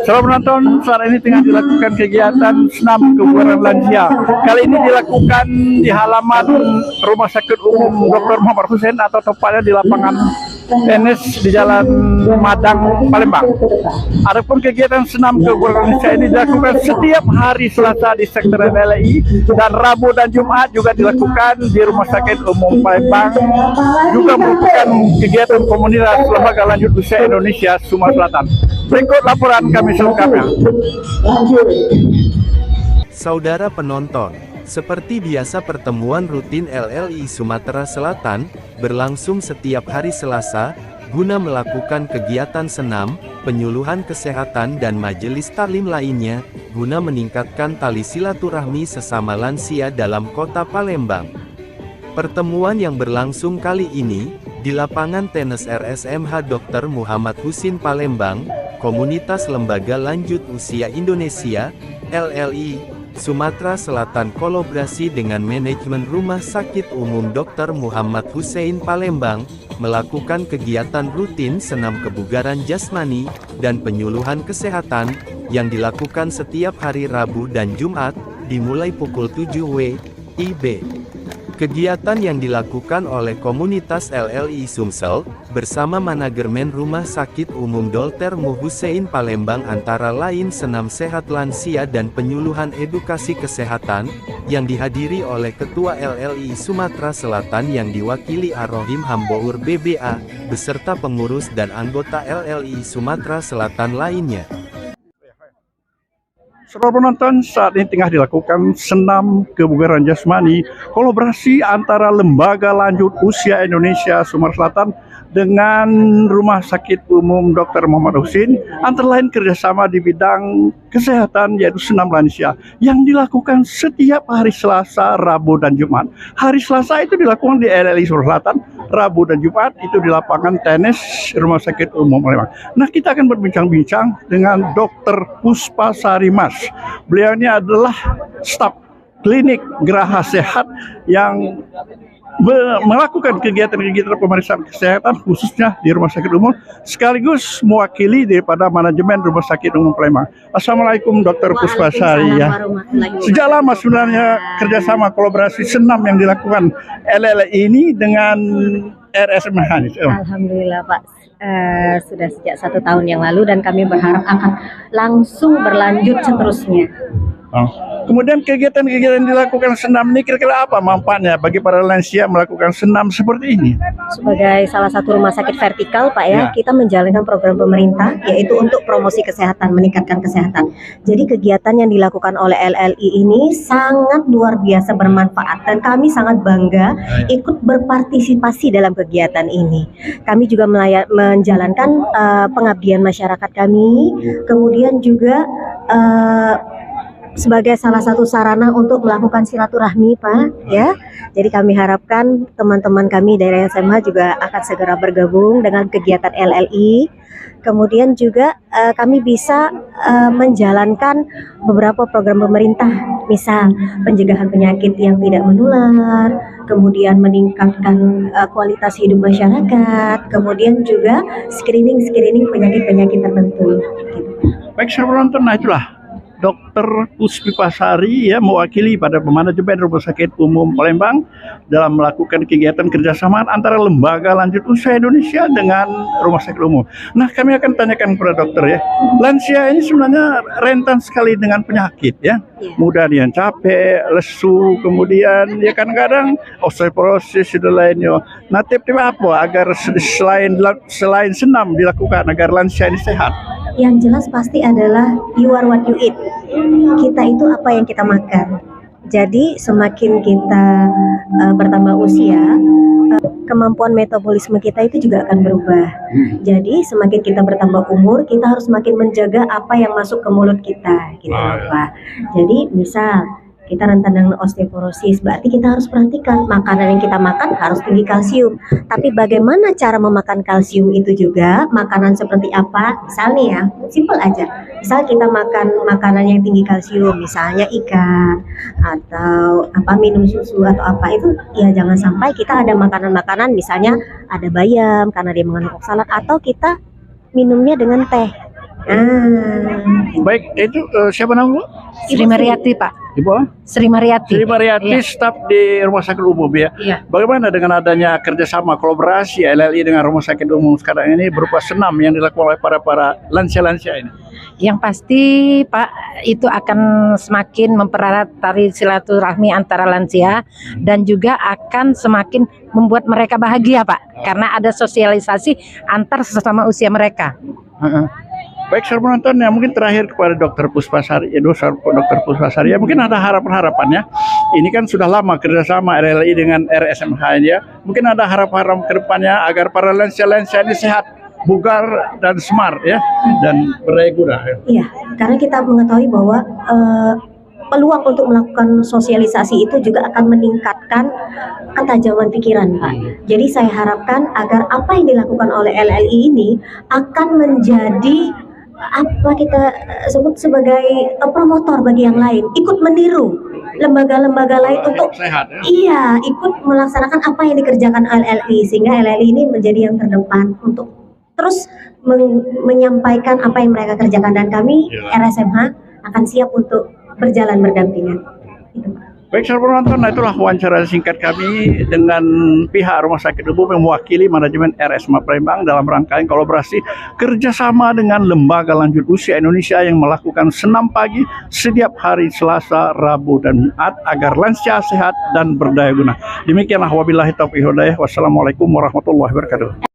Selamat menonton, saat ini tengah dilakukan kegiatan senam kebugaran lansia. Kali ini dilakukan di halaman Rumah Sakit Umum Dr. Muhammad Hussein atau tepatnya di lapangan tenis di Jalan Madang, Palembang. Adapun kegiatan senam kebugaran lansia ini dilakukan setiap hari Selasa di sektor LLI dan Rabu dan Jumat juga dilakukan di Rumah Sakit Umum Palembang. Juga merupakan kegiatan komunitas lembaga lanjut usia Indonesia Sumatera Selatan. Berikut laporan kami selengkapnya. Saudara penonton, seperti biasa pertemuan rutin LLI Sumatera Selatan berlangsung setiap hari Selasa guna melakukan kegiatan senam, penyuluhan kesehatan dan majelis taklim lainnya guna meningkatkan tali silaturahmi sesama lansia dalam kota Palembang. Pertemuan yang berlangsung kali ini di lapangan tenis RSMH Dr. Muhammad Hussein Palembang, Komunitas Lembaga Lanjut Usia Indonesia, LLI, Sumatera Selatan kolaborasi dengan manajemen Rumah Sakit Umum Dr. Muhammad Hussein Palembang, melakukan kegiatan rutin senam kebugaran jasmani, dan penyuluhan kesehatan, yang dilakukan setiap hari Rabu dan Jumat, dimulai pukul 7 WIB. Kegiatan yang dilakukan oleh komunitas LLI Sumsel, bersama manajemen Rumah Sakit Umum Dr. Muhammad Hussein Palembang antara lain senam sehat lansia dan penyuluhan edukasi kesehatan, yang dihadiri oleh Ketua LLI Sumatera Selatan yang diwakili Ar-Rohim Hambour BBA, beserta pengurus dan anggota LLI Sumatera Selatan lainnya. Saudara penonton, saat ini tengah dilakukan senam kebugaran jasmani kolaborasi antara Lembaga Lanjut Usia Indonesia Sumatera Selatan dengan Rumah Sakit Umum Dr. Muhammad Hussein, antara lain kerjasama di bidang kesehatan yaitu senam lansia yang dilakukan setiap hari Selasa, Rabu, dan Jumat. Hari Selasa itu dilakukan di LLI Sumatera Selatan, Rabu dan Jumat itu di lapangan tenis Rumah Sakit Umum Palembang. Nah, kita akan berbincang-bincang dengan Dr. Puspasari Mas. Beliau ini adalah staf klinik Geraha Sehat yang melakukan kegiatan-kegiatan pemeriksaan kesehatan khususnya di Rumah Sakit Umum, sekaligus mewakili daripada manajemen Rumah Sakit Umum Palembang. Assalamualaikum Dr. Puspasari ya. Sejak lama sebenarnya kerjasama kolaborasi senam yang dilakukan LLI ini dengan RSMH. Alhamdulillah Pak, sudah sejak 1 tahun yang lalu dan kami berharap akan langsung berlanjut seterusnya. Kemudian kegiatan-kegiatan dilakukan senam ini kira-kira apa manfaatnya bagi para lansia melakukan senam seperti ini? Sebagai salah satu rumah sakit vertikal Pak ya, kita menjalankan program pemerintah yaitu untuk promosi kesehatan, meningkatkan kesehatan. Jadi kegiatan yang dilakukan oleh LLI ini sangat luar biasa bermanfaat dan kami sangat bangga ikut berpartisipasi dalam kegiatan ini. Kami juga menjalankan pengabdian masyarakat kami, kemudian juga sebagai salah satu sarana untuk melakukan silaturahmi Pak ya. Jadi kami harapkan teman-teman kami dari SMH juga akan segera bergabung dengan kegiatan LLI. Kemudian juga kami bisa menjalankan beberapa program pemerintah, misal pencegahan penyakit yang tidak menular, kemudian meningkatkan kualitas hidup masyarakat, kemudian juga screening penyakit-penyakit tertentu. Baik, saudara penonton, nah itulah Dr. Puspasari ya mewakili pada manajemen Rumah Sakit Umum Palembang dalam melakukan kegiatan kerjasama antara Lembaga Lanjut Usia Indonesia dengan Rumah Sakit Umum. Nah, kami akan tanyakan kepada dokter ya, lansia ini sebenarnya rentan sekali dengan penyakit ya, mudah dia capek, lesu, kemudian ya kadang-kadang osteoporosis dan lainnya. Nah, tips apa agar selain senam dilakukan agar lansia ini sehat? Yang jelas pasti adalah you are what you eat. Kita itu apa yang kita makan. Jadi semakin kita bertambah usia, kemampuan metabolisme kita itu juga akan berubah. Jadi semakin kita bertambah umur, kita harus semakin menjaga apa yang masuk ke mulut kita, gitu Pak. Jadi misal kita rentan dengan osteoporosis, berarti kita harus perhatikan makanan yang kita makan harus tinggi kalsium. Tapi bagaimana cara memakan kalsium itu juga, makanan seperti apa? Misalnya ya, simpel aja. Misal kita makan makanan yang tinggi kalsium, misalnya ikan atau minum susu atau apa, itu ya jangan sampai kita ada makanan-makanan misalnya ada bayam karena dia mengandung oksalat, atau kita minumnya dengan teh. Baik, itu siapa nama Bu? Sri Mariati, Pak. Ibu apa? Sri Mariati. Sri Mariati, Iya. staf di Rumah Sakit Umum ya. Iya. Bagaimana dengan adanya kerjasama kolaborasi LLI dengan Rumah Sakit Umum sekarang ini berupa senam yang dilakukan oleh para lansia-lansia ini? Yang pasti, Pak, itu akan semakin mempererat tali silaturahmi antara lansia dan juga akan semakin membuat mereka bahagia, Pak, karena ada sosialisasi antar sesama usia mereka. Baik, saudara penonton, ya mungkin terakhir kepada Dokter Puspasari, Dokter Puspasari, ya mungkin ada harapan-harapannya. Ini kan sudah lama kerjasama RLI dengan RSMH ya. Mungkin ada harapan-harapan ke depannya agar para lansia-lansia ini sehat, bugar dan smart ya, dan berdaya guna. Iya, karena kita mengetahui bahwa peluang untuk melakukan sosialisasi itu juga akan meningkatkan ketajaman pikiran, Pak. Jadi saya harapkan agar apa yang dilakukan oleh LLI ini akan menjadi apa kita sebut sebagai promotor bagi yang lain, ikut meniru lembaga-lembaga lain untuk sehat ya. iya, ikut melaksanakan apa yang dikerjakan LLI, sehingga LLI ini menjadi yang terdepan untuk terus menyampaikan apa yang mereka kerjakan, dan kami RSMH akan siap untuk berjalan berdampingan. Gitu, Pak. Baik, saudara penonton, nah itulah wawancara singkat kami dengan pihak Rumah Sakit Umum yang mewakili manajemen RSMH Palembang dalam rangkaian kolaborasi kerjasama dengan Lembaga Lanjut Usia Indonesia yang melakukan senam pagi setiap hari Selasa, Rabu, dan Jumat agar lansia sehat dan berdaya guna. Demikianlah, wabillahi taufiq hidayah. Wassalamualaikum warahmatullahi wabarakatuh.